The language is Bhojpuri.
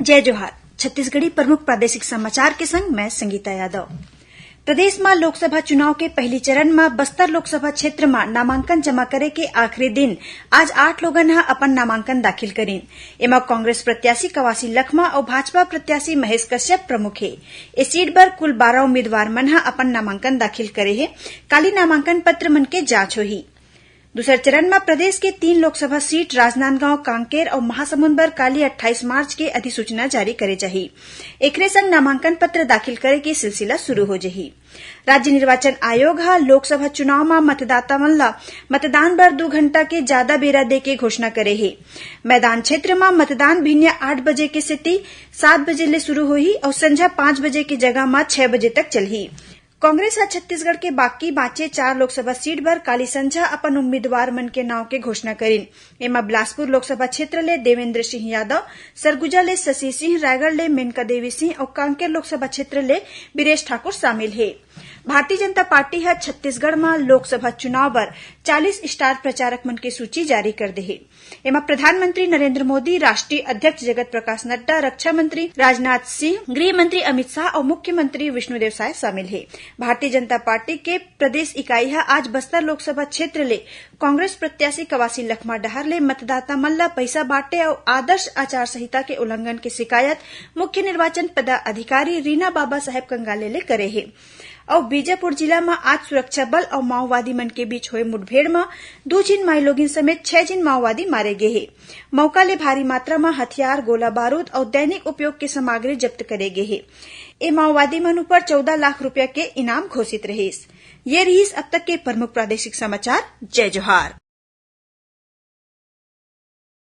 जय जोहार। छत्तीसगढ़ी प्रमुख प्रादेशिक समाचार के संग मैं संगीता यादव। प्रदेश में लोकसभा चुनाव के पहली चरण में बस्तर लोकसभा क्षेत्र में नामांकन जमा करे के आखिरी दिन आज 8 लोगन ह अपन नामांकन दाखिल करीन। एमा कांग्रेस प्रत्याशी कवासी लखमा और भाजपा प्रत्याशी महेश कश्यप प्रमुख हे। इस सीट पर कुल 12 उम्मीदवार मन ह अपन नामांकन दाखिल करे हे। काली नामांकन पत्र मन के जांच होही। दूसरे चरण में प्रदेश के 3 लोकसभा सीट राजनांदगांव, कांकेर और महासमुंद बर काली 28 मार्च के अधिसूचना जारी करे जाही। एकरे संग नामांकन पत्र दाखिल करे के सिलसिला शुरू हो जाही। राज्य निर्वाचन आयोग ह लोकसभा चुनाव में मतदाता मन ला मतदान बर 2 घंटा के ज्यादा बेरा दे के घोषणा करे हे। मैदान क्षेत्र में मतदान भिन्या 8 बजे के सेती 7 बजे ले शुरू होही और संझा 5 बजे की जगह में 6 बजे तक चलही। कांग्रेस ह छत्तीसगढ़ के बाकी बाचे 4 लोकसभा सीट बर काली संझा अपन उम्मीदवार मन के नाव के घोषणा करीन। एमा बिलासपुर लोकसभा क्षेत्र ले देवेंद्र सिंह यादव, सरगुजा ले शशि सिंह, रायगढ़ ले मेनका देवी सिंह और कांकेर लोकसभा क्षेत्र ले बीरेश ठाकुर शामिल हे। भारतीय जनता पार्टी ह छत्तीसगढ़ में लोकसभा चुनाव बर 40 स्टार प्रचारक मन की सूची जारी कर दे हे। एमा प्रधानमंत्री नरेंद्र मोदी, राष्ट्रीय अध्यक्ष जगत प्रकाश नड्डा, रक्षा मंत्री राजनाथ सिंह, गृह मंत्री अमित शाह और मुख्यमंत्री विष्णुदेव साय शामिल हे। भारतीय जनता पार्टी के प्रदेश इकाई ह आज बस्तर लोकसभा क्षेत्र ले कांग्रेस प्रत्याशी कवासी लखमा डहर ले मतदाता मन ला पैसा बांटे और आदर्श आचार संहिता के उल्लंघन की शिकायत मुख्य निर्वाचन पदाधिकारी रीना बाबा साहेब कंगाले ले करे हे। और बीजापुर जिला में आज सुरक्षा बल और माओवादी मन के बीच हुए मुठभेड़ में 2 जिन माइलोगिन समेत 6 जिन माओवादी मारे गए हैं। मौका ले भारी मात्रा में हथियार, गोला बारूद और दैनिक उपयोग की सामग्री जब्त करे गए हैं। ए माओवादी मन ऊपर 14 लाख रुपया के इनाम घोषित रहीस। ये रहीस अब तक के प्रमुख प्रादेशिक समाचार। जय जोहार।